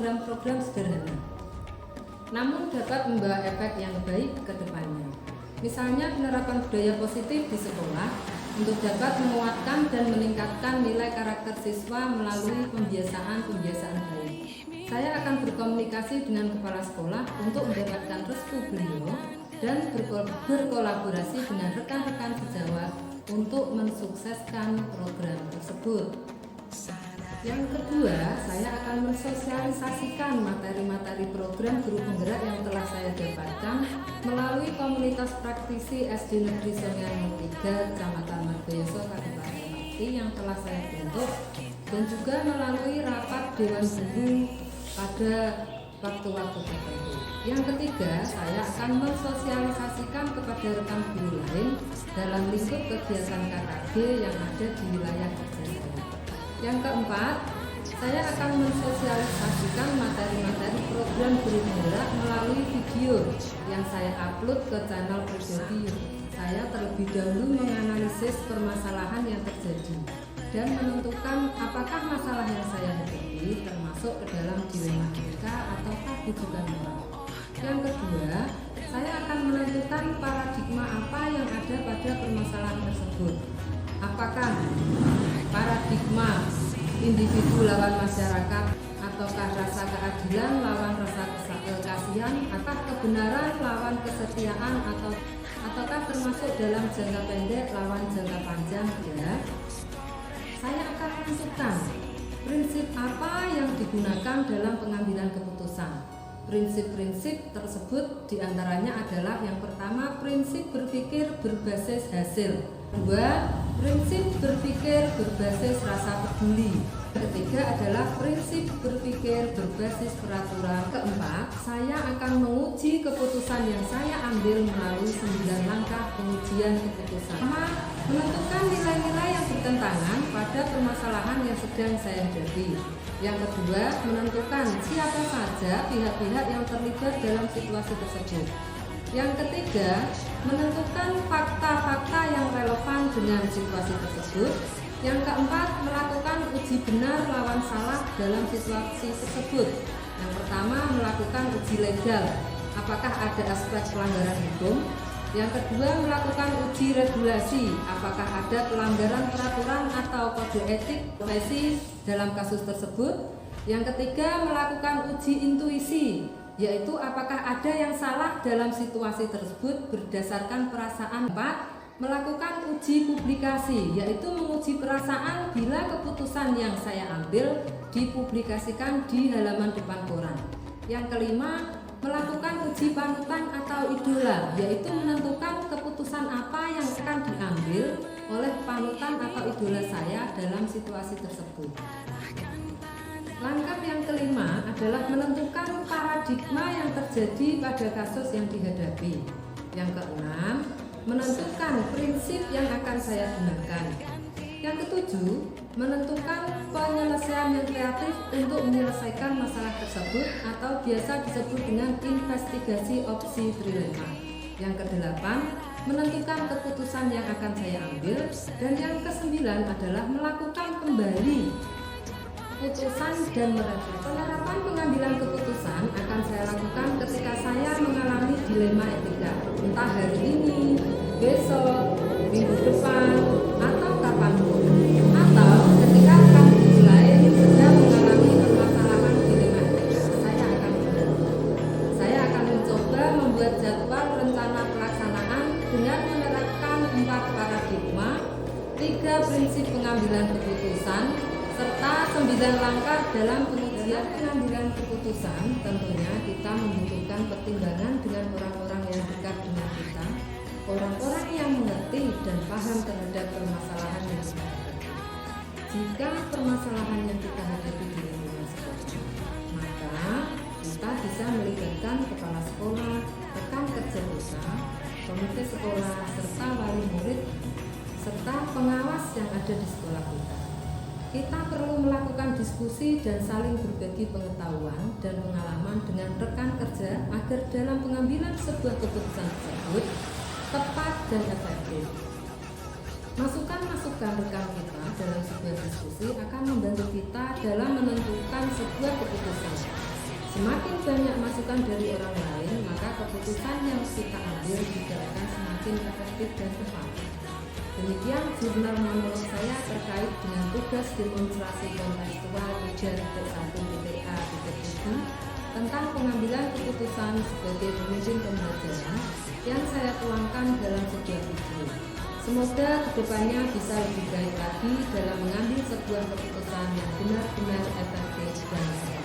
program-program sederhana, namun dapat membawa efek yang baik ke depannya. Misalnya penerapan budaya positif di sekolah untuk dapat menguatkan dan meningkatkan nilai karakter siswa melalui pembiasaan-pembiasaan baik. Saya akan berkomunikasi dengan kepala sekolah untuk mendapatkan restu beliau dan berkolaborasi dengan rekan-rekan sejawat untuk mensukseskan program tersebut. Yang kedua, saya akan mensosialisasikan materi-materi program guru penggerak yang telah saya dapatkan melalui komunitas praktisi SD Negeri Songian 3 Kecamatan Margoyoso Kabupaten Pati yang telah saya bentuk, dan juga melalui rapat Dewan Guru pada waktu-waktu tertentu. Yang ketiga, saya akan mensosialisasikan kepada rekan guru lain dalam lingkup kegiatan KKG yang ada di wilayah kerja saya. Yang keempat, saya akan mensosialisasikan materi-materi program guru penggerak melalui video yang saya upload ke channel pribadi. Saya terlebih dahulu menganalisis permasalahan yang terjadi dan menentukan apakah masalah yang saya hadapi termasuk ke dalam dilema mereka ataukah bujukan orang. Yang kedua, saya akan menentukan paradigma apa yang ada pada permasalahan tersebut. Apakah paradigma individu lawan masyarakat, ataukah rasa keadilan lawan rasa kasihan, apakah kebenaran lawan kesetiaan, ataukah termasuk dalam jangka pendek lawan jangka panjang, ya. Saya akan menentukan prinsip apa yang digunakan dalam pengambilan keputusan. Prinsip-prinsip tersebut diantaranya adalah yang pertama, prinsip berpikir berbasis hasil. Kedua, prinsip berpikir berbasis rasa peduli. Ketiga adalah prinsip berpikir berbasis peraturan. Keempat, saya akan menguji keputusan yang saya ambil melalui 9 langkah pengujian keputusan. Pertama, menentukan nilai-nilai yang bertentangan pada permasalahan yang sedang saya hadapi. Yang kedua, menentukan siapa saja pihak-pihak yang terlibat dalam situasi tersebut. Yang ketiga, menentukan fakta-fakta yang relevan dengan situasi tersebut. Yang keempat, melakukan uji benar lawan salah dalam situasi tersebut. Yang pertama, melakukan uji legal, apakah ada aspek pelanggaran hukum. Yang kedua, melakukan uji regulasi, apakah ada pelanggaran peraturan atau kode etik profesi dalam kasus tersebut. Yang ketiga, melakukan uji intuisi, yaitu apakah ada yang salah dalam situasi tersebut berdasarkan perasaan. 4. Melakukan uji publikasi, yaitu menguji perasaan bila keputusan yang saya ambil dipublikasikan di halaman depan koran. Yang kelima, melakukan uji panutan atau idola, yaitu menentukan keputusan apa yang akan diambil oleh panutan atau idola saya dalam situasi tersebut. Langkah yang kelima adalah menentukan paradigma yang terjadi pada kasus yang dihadapi. Yang keenam, menentukan prinsip yang akan saya gunakan. Yang ketujuh, menentukan penyelesaian yang kreatif untuk menyelesaikan masalah tersebut atau biasa disebut dengan investigasi opsi trilema. Yang kedelapan, menentukan keputusan yang akan saya ambil. Dan yang kesembilan adalah melakukan kembali keputusan dan mereview. Penerapan pengambilan keputusan akan saya lakukan ketika saya mengalami dilema etika, entah hari ini, besok, minggu depan, atau kapanpun, atau ketika rekan guru lain sedang mengalami permasalahan dilema etika. Saya akan mencoba membuat jadwal rencana pelaksanaan dengan menerapkan 4 paradigma, 3 prinsip pengambilan keputusan, serta 9 langkah dalam pengujian pengambilan keputusan. Tentunya kita membutuhkan pertimbangan dengan orang-orang yang dekat dengan kita, orang-orang yang mengerti dan paham terhadap permasalahan yang kita hadapi. Jika permasalahan yang kita hadapi di lingkungan sekolah, maka kita bisa melibatkan kepala sekolah, rekan kerja desa, komite sekolah, serta wali murid, serta pengawas yang ada di sekolah kita. Kita perlu melakukan diskusi dan saling berbagi pengetahuan dan pengalaman dengan rekan kerja agar dalam pengambilan sebuah keputusan tersebut tepat dan efektif. Masukan-masukan rekan kita dalam sebuah diskusi akan membantu kita dalam menentukan sebuah keputusan Semakin banyak masukan dari orang lain, maka keputusan yang kita ambil juga akan semakin efektif dan tepat. Demikian jurnal monolog saya terkait dengan tugas demonstrasi kontekstual 3.1.a.7 tentang pengambilan keputusan sebagai pemimpin pembelajaran yang saya tuangkan dalam sebuah video. Semoga kedepannya bisa lebih baik lagi dalam mengambil sebuah keputusan yang benar-benar efektif dan tepat.